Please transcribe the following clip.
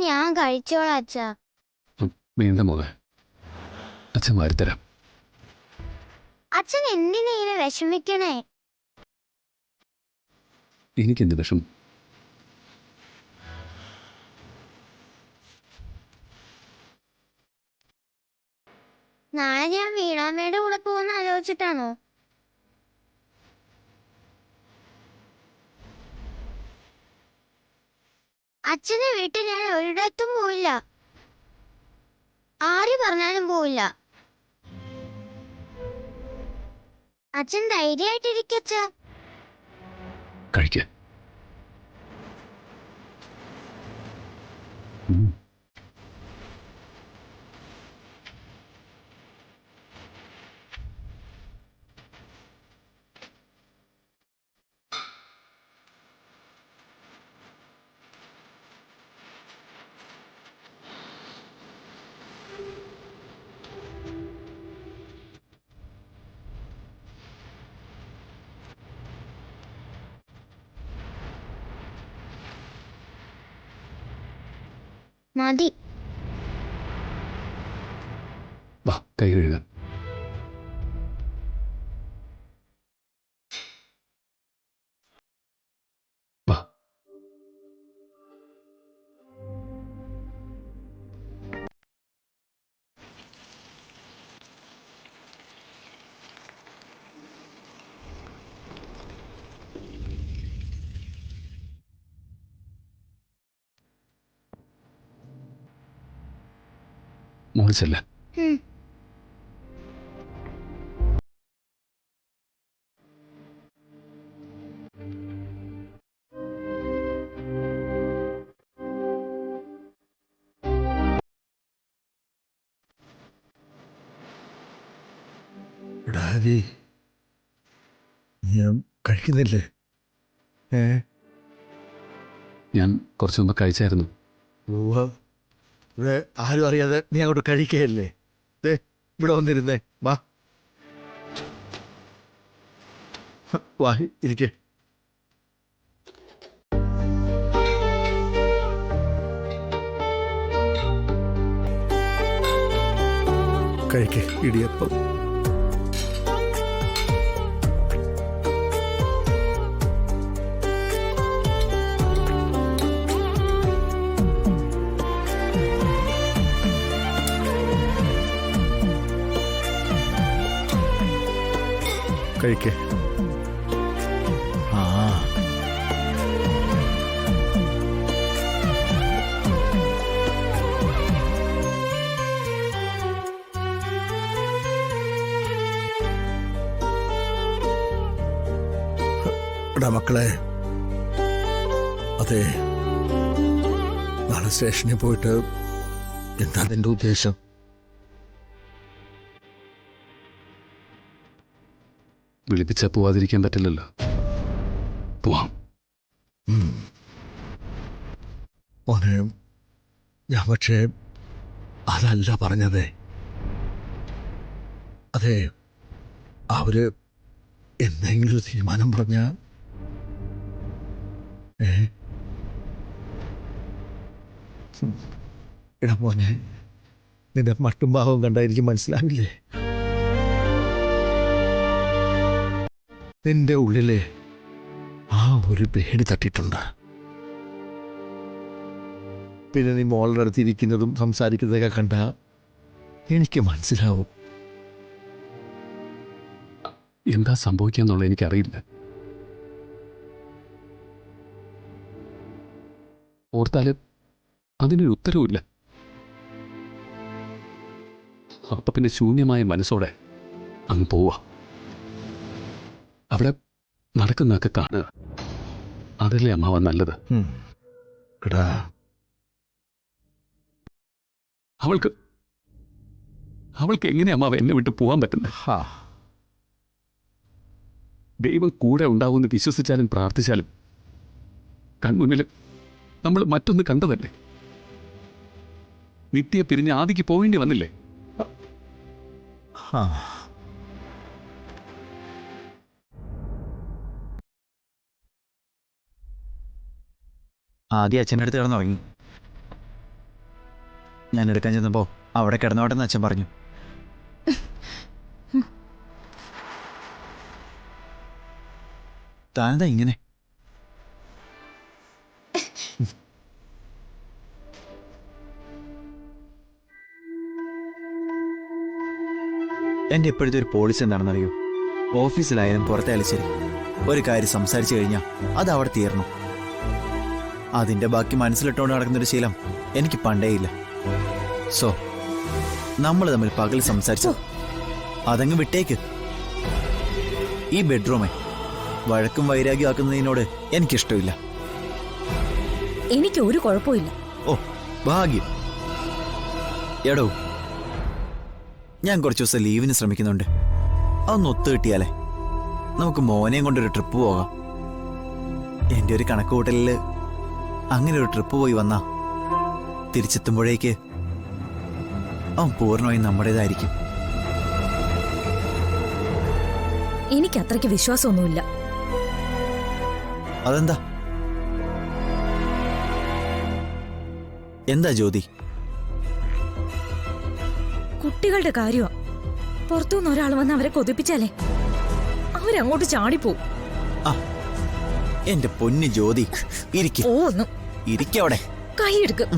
ഞാൻ കഴിച്ചോളാം അച്ഛാ. വേണ്ട മോളെ, അച്ഛൻ വാരിത്തരാം. അച്ഛൻ എന്തിനാ ഇങ്ങനെ വിഷമിക്കണേ? എനിക്കെന്ത് വിഷം? നാളെ ഞാൻ വീണാമ്മയുടെ കൂടെ പോകുന്ന ആലോചിച്ചിട്ടാണോ? അച്ഛനെ വീട്ടിൽ ഞാൻ ഒരിടത്തും പോയില്ല. ആര് പറഞ്ഞാലും പോയില്ല. അച്ഛൻ ധൈര്യമായിട്ടിരിക്കച്ച. കഴിക്ക. മതി. വാ, കൈ കഴുകാൻ. വാ. മോളിച്ചല്ല. ഡാഡി, ഞാൻ കഴിക്കുന്നില്ലേ? ഞാൻ കുറച്ചു മുമ്പ് കഴിച്ചായിരുന്നു. ഇവിടെ ആരും അറിയാതെ നീ അങ്ങോട്ട് കഴിക്കുകയല്ലേ? ഇവിടെ വന്നിരുന്നേ. വാ വാ, ഇരിക്കേ. കഴിക്കേ ഇടിയപ്പം. കഴിക്കേ. ആ, എടാ മക്കളെ, അതെ, നാളെ സ്റ്റേഷനിൽ പോയിട്ട് എന്താ നിന്റെ ഉദ്ദേശം? വിളിപ്പിച്ച പോവാതിരിക്കാൻ പറ്റില്ലല്ലോ. പോവാം. മോനെ, ഞാൻ പക്ഷേ അതല്ല പറഞ്ഞത്. അതെ, അവര് എന്തെങ്കിലും ഒരു തീരുമാനം പറഞ്ഞ എടാ മോനെ, നിന്റെ മട്ടും ഭാവവും കണ്ട എനിക്ക് മനസ്സിലാവില്ലേ? നിന്റെ ഉള്ളിലെ ആ ഒരു പേടി തട്ടിയിട്ടുണ്ട്. പിന്നെ നീ മോളുടെ അടുത്തിരിക്കുന്നതും സംസാരിക്കുന്നതൊക്കെ കണ്ട എനിക്ക് മനസ്സിലാവും. എന്താ സംഭവിക്കാന്നുള്ളത് എനിക്കറിയില്ല. ഓർത്താല് അതിനൊരു ഉത്തരവുമില്ല. അപ്പൊ പിന്നെ ശൂന്യമായ മനസ്സോടെ അങ്ങ് പോവാ. അവിടെ നടക്കുന്നതൊക്കെ കാണുക. അതല്ലേ അമ്മാവ നല്ലത്. എടാ, അവൾക്ക് എങ്ങനെ അമ്മാവ എന്നെ വിട്ട് പോകാൻ പറ്റുന്നത്? ദൈവം കൂടെ ഉണ്ടാവുമെന്ന് വിശ്വസിച്ചാലും പ്രാർത്ഥിച്ചാലും കൺമുന്നിൽ നമ്മൾ മറ്റൊന്ന് കണ്ടതല്ലേ. നിത്യ പിരിഞ്ഞ് ആദിക്ക് പോകേണ്ടി വന്നില്ലേ? ആദ്യം അച്ഛൻ്റെ അടുത്ത് കിടന്നുറങ്ങി. ഞാൻ എടുക്കാൻ ചെന്നപ്പോൾ അവിടെ കിടന്നോട്ടെന്ന് അച്ഛൻ പറഞ്ഞു. താനെന്താ ഇങ്ങനെ? എൻ്റെ ഇപ്പോഴത്തെ ഒരു പോളിസി എന്താണെന്നറിയോ? ഓഫീസിലായാലും പുറത്തായാലും ശരി, ഒരു കാര്യം സംസാരിച്ചു കഴിഞ്ഞാൽ അത് അവിടെ തീർന്നു. അതിൻ്റെ ബാക്കി മനസ്സിലിട്ടുകൊണ്ട് നടക്കുന്നൊരു ശീലം എനിക്ക് പണ്ടേയില്ല. സോ നമ്മൾ തമ്മിൽ പകൽ സംസാരിച്ചു അതങ്ങ് വിട്ടേക്ക്. ഈ ബെഡ്റൂമേ വഴക്കും വൈരാഗ്യമാക്കുന്നതിനോട് എനിക്കിഷ്ടമില്ല. എനിക്ക് ഒരു കുഴപ്പമില്ല. ഓ ഭാഗ്യം. എടോ, ഞാൻ കുറച്ച് ദിവസം ലീവിന് ശ്രമിക്കുന്നുണ്ട്. അതൊന്ന് ഒത്തു കിട്ടിയാലേ നമുക്ക് മോനെയും കൊണ്ടൊരു ട്രിപ്പ് പോകാം. എൻ്റെ ഒരു കണക്കുകൂട്ടലിൽ അങ്ങനെ ഒരു ട്രിപ്പ് പോയി വന്നാ തിരിച്ചെത്തുമ്പോഴേക്ക് അവൻ പൂർണ്ണമായും നമ്മുടേതായിരിക്കും. എനിക്ക് അത്രയ്ക്ക് വിശ്വാസമൊന്നുമില്ല. അതെന്താ? എന്താ ജ്യോതി? കുട്ടികളുടെ കാര്യമാ. പുറത്തുനിന്ന് ഒരാൾ വന്ന് അവരെ കൊതിപ്പിച്ചാലേ അവരങ്ങോട്ട് ചാടിപ്പോവും. ആ എന്റെ പൊന്നു ജ്യോതി, ഇരിക്കും ഓ ഒന്നും ഇരിക്കവിടെ. കൈയെടുക്കും.